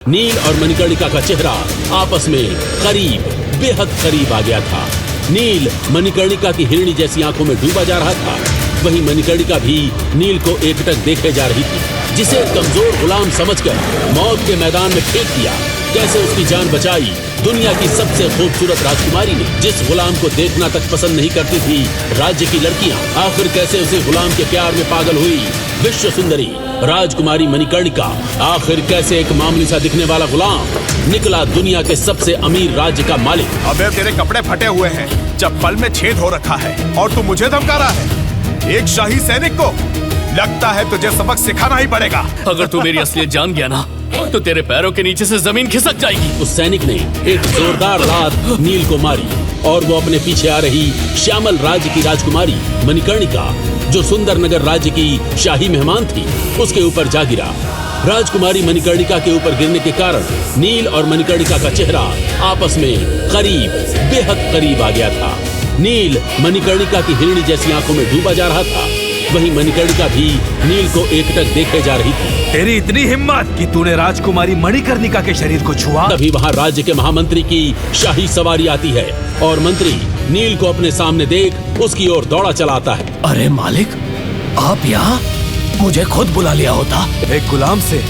नील और मणिकर्णिका का चेहरा आपस में करीब, बेहद करीब आ गया था। नील मणिकर्णिका की हिरणी जैसी आंखों में डूबा जा रहा था, वहीं मणिकर्णिका भी नील को एकटक देखे जा रही थी, जिसे कमजोर गुलाम समझकर मौत के मैदान में फेंक दिया। कैसे उसकी जान बचाई दुनिया की सबसे खूबसूरत राजकुमारी ने, जिस गुलाम को देखना तक पसंद नहीं करती थी राज्य की लड़कियां, आखिर कैसे उसे गुलाम के प्यार में पागल हुई विश्व सुंदरी राजकुमारी मणिकर्णिका। आखिर कैसे एक मामूली सा दिखने वाला गुलाम निकला दुनिया के सबसे अमीर राज्य का मालिक। अबे तेरे कपड़े फटे हुए हैं, चप्पल में छेद हो रखा है और तू मुझे धमका रहा है। एक शाही सैनिक को लगता है तुझे सबक सिखाना ही पड़ेगा। अगर तू मेरी असलियत जान गया ना तो तेरे पैरों के नीचे से जमीन खिसक जाएगी। उस सैनिक ने एक जोरदार लात नील को मारी और वो अपने पीछे आ रही श्यामल राज्य की राजकुमारी मणिकर्णिका, जो सुंदर नगर राज्य की शाही मेहमान थी, उसके ऊपर जा गिरा। राजकुमारी मणिकर्णिका के ऊपर गिरने के कारण नील और मणिकर्णिका का चेहरा आपस में करीब, बेहद करीब आ गया था। नील मणिकर्णिका की हिरणी जैसी आंखों में डूबा जा रहा था, वहीं मणिकर्णिका भी नील को एकटक देखे जा रही थी। तेरी इतनी हिम्मत कि तूने राजकुमारी मणिकर्णिका के शरीर को छुआ। तभी वहाँ राज्य के महामंत्री की शाही सवारी आती है और मंत्री नील को अपने सामने देख उसकी ओर दौड़ा चला आता है। अरे मालिक, आप यहाँ? मुझे खुद बुला लिया होता। एक गुलाम से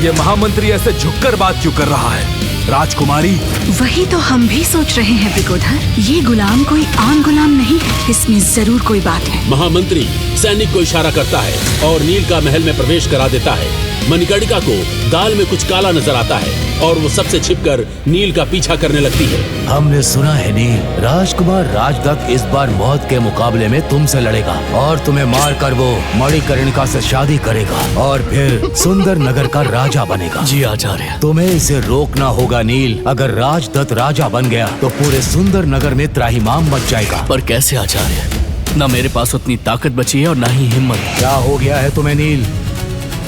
ये महामंत्री ऐसे झुककर बात क्यों कर रहा है? राजकुमारी, वही तो हम भी सोच रहे हैं विगोधर। ये गुलाम कोई आम गुलाम नहीं है, इसमें जरूर कोई बात है। महामंत्री सैनिक को इशारा करता है और नील का महल में प्रवेश करा देता है। मणिकर्णिका को दाल में कुछ काला नजर आता है और वो सबसे छिपकर नील का पीछा करने लगती है। हमने सुना है नील, राजकुमार राजदत्त इस बार मौत के मुकाबले में तुमसे लड़ेगा और तुम्हें मारकर वो मणिकर्णिका से शादी करेगा और फिर सुंदर नगर का राजा बनेगा। जी आचार्य। तुम्हें इसे रोकना होगा नील। अगर राजदत्त राजा बन गया तो पूरे सुंदर नगर में त्राहिमाम मच जाएगा। पर कैसे आचार्य? न मेरे पास उतनी ताकत बची है और न ही हिम्मत। क्या हो गया है तुम्हें नील?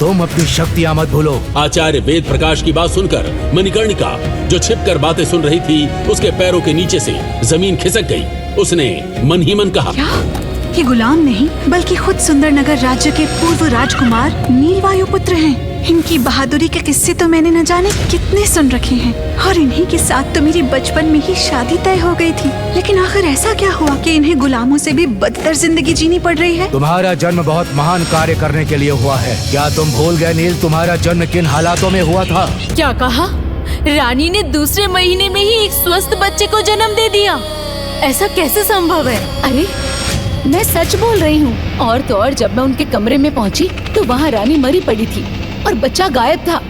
तुम अपनी शक्तियां मत भूलो। आचार्य वेद प्रकाश की बात सुनकर मणिकर्णिका, जो छिपकर बातें सुन रही थी, उसके पैरों के नीचे से जमीन खिसक गई। उसने मन ही मन कहा, क्या ये गुलाम नहीं बल्कि खुद सुंदर नगर राज्य के पूर्व राजकुमार नीलवायु पुत्र हैं। इनकी बहादुरी के किस्से तो मैंने न जाने कितने सुन रखे हैं और इन्हीं के साथ तो मेरी बचपन में ही शादी तय हो गई थी। लेकिन आखिर ऐसा क्या हुआ कि इन्हें गुलामों से भी बदतर जिंदगी जीनी पड़ रही है? तुम्हारा जन्म बहुत महान कार्य करने के लिए हुआ है। क्या तुम भूल गए नील, तुम्हारा जन्म किन हालातों में हुआ था? क्या कहा? रानी ने दूसरे महीने में ही एक स्वस्थ बच्चे को जन्म दे दिया। ऐसा कैसे संभव है? अरे मैं सच बोल रही हूँ। और तो और जब मैं उनके कमरे में पहुँची तो वहाँ रानी मरी पड़ी थी और बच्चा गायब था।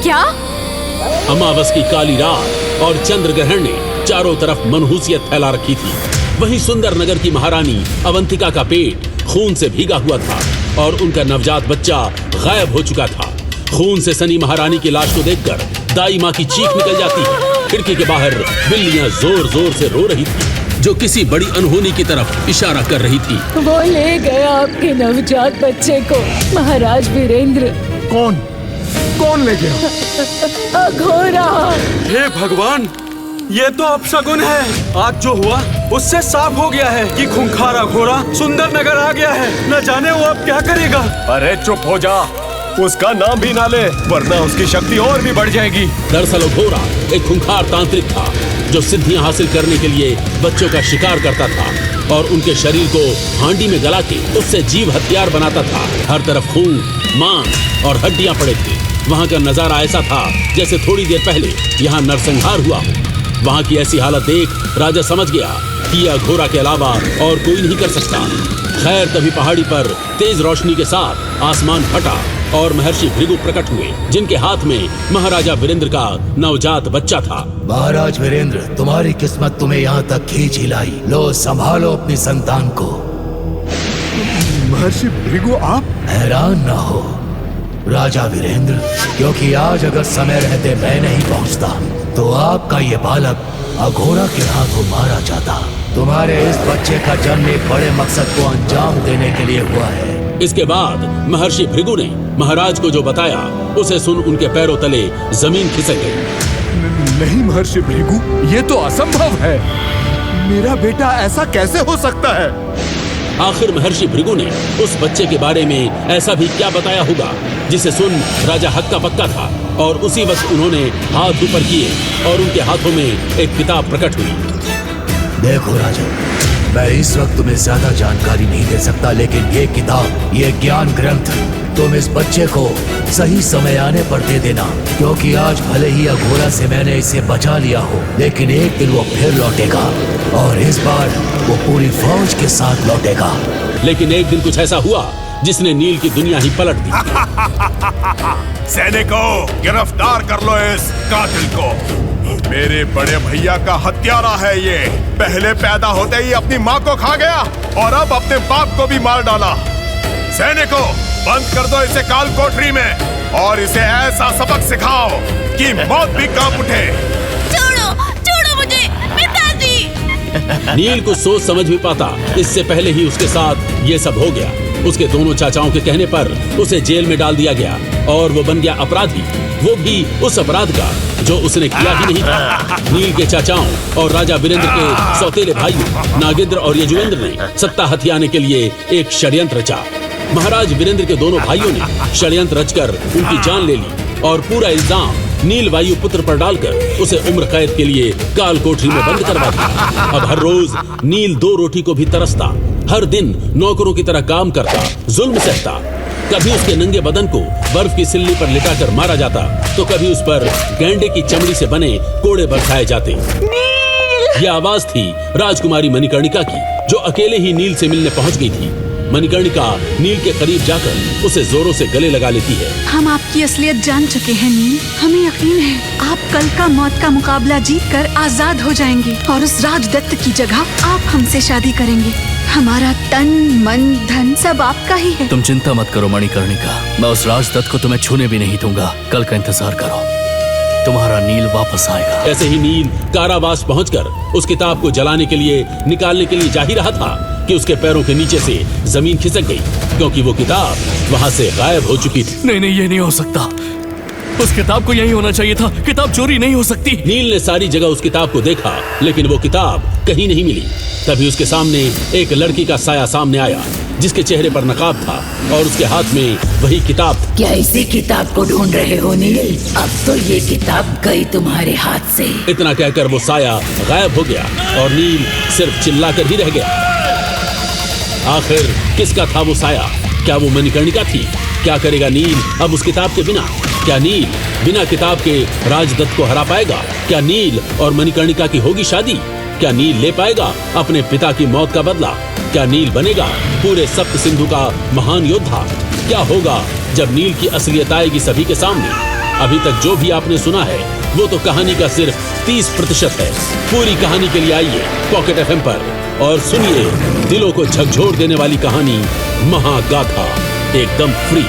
क्या? अमावस की काली रात और चंद्र ग्रहण ने चारों तरफ मनहूसियत फैला रखी थी। वहीं सुंदर नगर की महारानी अवंतिका का पेट खून से भीगा हुआ था और उनका नवजात बच्चा गायब हो चुका था। खून से सनी महारानी की लाश को देखकर दाई माँ की चीख निकल जाती है। खिड़की के बाहर बिल्लियां जोर जोर से रो रही थी, जो किसी बड़ी अनहोनी की तरफ इशारा कर रही थी। वो ले गया आपके नवजात बच्चे को, महाराज वीरेंद्र। कौन ले गया? अघोरा। हे भगवान, ये तो अपशगुन है। आज जो हुआ उससे साफ हो गया है कि खूंखार अघोरा सुंदर नगर आ गया है। न जाने वो अब क्या करेगा। अरे चुप हो जा, उसका नाम भी ना ले, वरना उसकी शक्ति और भी बढ़ जाएगी। दरअसल अघोरा एक खूंखार तांत्रिक था, जो सिद्धियां हासिल करने के लिए बच्चों का शिकार करता था और उनके शरीर को हांडी में गला के उससे जीव हथियार बनाता था। हर तरफ खून, मांस और हड्डियां पड़े थे। वहाँ का नजारा ऐसा था जैसे थोड़ी देर पहले यहाँ नरसंहार हुआ हो। वहाँ की ऐसी हालत देख राजा समझ गया कि यह अघोरा के अलावा और कोई नहीं कर सकता। खैर तभी पहाड़ी पर तेज रोशनी के साथ आसमान फटा और महर्षि भृगु प्रकट हुए, जिनके हाथ में महाराजा वीरेंद्र का नवजात बच्चा था। महाराज वीरेंद्र, तुम्हारी किस्मत तुम्हें यहाँ तक खींच ही लाई। लो संभालो अपनी संतान को। महर्षि भृगु, आप? हैरान न हो राजा वीरेंद्र, क्योंकि आज अगर समय रहते मैं नहीं पहुँचता तो आपका ये बालक अघोरा के हाथों मारा जाता। तुम्हारे इस बच्चे का जन्म एक बड़े मकसद को अंजाम देने के लिए हुआ है। इसके बाद महर्षि भृगु ने महाराज को जो बताया, उसे सुन उनके पैरों तले जमीन खिसक गई। नहीं महर्षि भृगु, ये तो असंभव है। मेरा बेटा ऐसा कैसे हो सकता है? आखिर महर्षि भृगु ने उस बच्चे के बारे में ऐसा भी क्या बताया होगा जिसे सुन राजा हक्का पक्का था, और उसी वक्त उन्होंने हाथ ऊपर किए और उनके हाथों में एक किताब प्रकट हुई। देखो राजा, मैं इस वक्त तुम्हें ज्यादा जानकारी नहीं दे सकता, लेकिन ये किताब, ये ज्ञान ग्रंथ तुम इस बच्चे को सही समय आने पर दे देना, क्योंकि आज भले ही अघोरा से मैंने इसे बचा लिया हो, लेकिन एक दिन वो फिर लौटेगा और इस बार वो पूरी फौज के साथ लौटेगा। लेकिन एक दिन कुछ ऐसा हुआ जिसने नील की दुनिया ही पलट दी। सैनिकों, गिरफ्तार कर लो इस कातिल को। मेरे बड़े भैया का हत्यारा है ये। पहले पैदा होते ही अपनी माँ को खा गया और अब अपने बाप को भी मार डाला। सैनिकों, बंद कर दो इसे काल कोठरी में और इसे ऐसा सबक सिखाओ कि मौत भी कांप उठे। छोड़ो, छोड़ो मुझे, पिताजी। नील कुछ सोच समझ भी पाता, इससे पहले ही उसके साथ ये सब हो गया। उसके दोनों चाचाओं के कहने पर उसे जेल में डाल दिया गया और वो बन गया अपराधी, वो भी उस अपराध का जो उसने किया ही नहीं था। नील के चाचाओं और राजा वीरेंद्र के सौतेले भाइयों नागेंद्र और यजुवेंद्र ने सत्ता हथियाने के लिए एक षड्यंत्र रचा। महाराज वीरेंद्र के दोनों भाइयों ने षड्यंत्र रचकर उनकी जान ले ली और पूरा इल्जाम नील वायु पुत्र पर डालकर उसे उम्र कैद के लिए काल कोठरी में बंद करवा दिया। अब हर रोज नील 2 रोटी को भी तरसता, हर दिन नौकरों की तरह काम करता, जुल्म सहता। कभी उसके नंगे बदन को बर्फ की सिल्ली पर लिटाकर मारा जाता, तो कभी उस पर गैंडे की चमड़ी से बने कोड़े बरसाए जाते। यह आवाज थी राजकुमारी मणिकर्णिका की, जो अकेले ही नील से मिलने पहुंच गई थी। मणिकर्णिका नील के करीब जाकर उसे जोरों से गले लगा लेती है। हम आपकी असलियत जान चुके हैं नील। हमें यकीन है आप कल का मौत का मुकाबला जीतकर आजाद हो जाएंगे और उस राजदत्त की जगह आप हमसे शादी करेंगे। हमारा तन मन धन सब आपका ही है। तुम चिंता मत करो मणिकर्णिका, मैं उस राजदत्त को तुम्हें छूने भी नहीं दूंगा। कल का इंतजार करो, तुम्हारा नील वापस आएगा। ऐसे ही नील कारावास पहुंचकर उस किताब को जलाने के लिए निकालने के लिए जा ही रहा था कि उसके पैरों के नीचे से जमीन खिसक गई, क्योंकि वो किताब वहां से गायब हो चुकी थी। नहीं नहीं, ये नहीं हो सकता। उस किताब को यही होना चाहिए था। किताब चोरी नहीं हो सकती। नील ने सारी जगह उस किताब को देखा, लेकिन वो किताब कहीं नहीं मिली। तभी उसके सामने एक लड़की का साया सामने आया, जिसके चेहरे पर नकाब था और उसके हाथ में वही किताब थी। क्या इसी किताब को ढूंढ रहे हो नील? अब तो ये किताब गई तुम्हारे हाथ से। इतना कहकर वो साया गायब हो गया और नील सिर्फ चिल्लाकर ही रह गया। आखिर किसका था वो साया? क्या वो मणिकर्णिका थी? क्या करेगा नील अब उस किताब के बिना? क्या नील बिना किताब के राजदत्त को हरा पाएगा? क्या नील और मणिकर्णिका की होगी शादी? क्या नील ले पाएगा अपने पिता की मौत का बदला? क्या नील बनेगा पूरे सप्त सिंधु का महान योद्धा? क्या होगा जब नील की असलियत आएगी सभी के सामने? अभी तक जो भी आपने सुना है वो तो कहानी का सिर्फ 30% है। पूरी कहानी के लिए आइए पॉकेट FM पर और सुनिए दिलों को झकझोर देने वाली कहानी महागाथा, एकदम फ्री।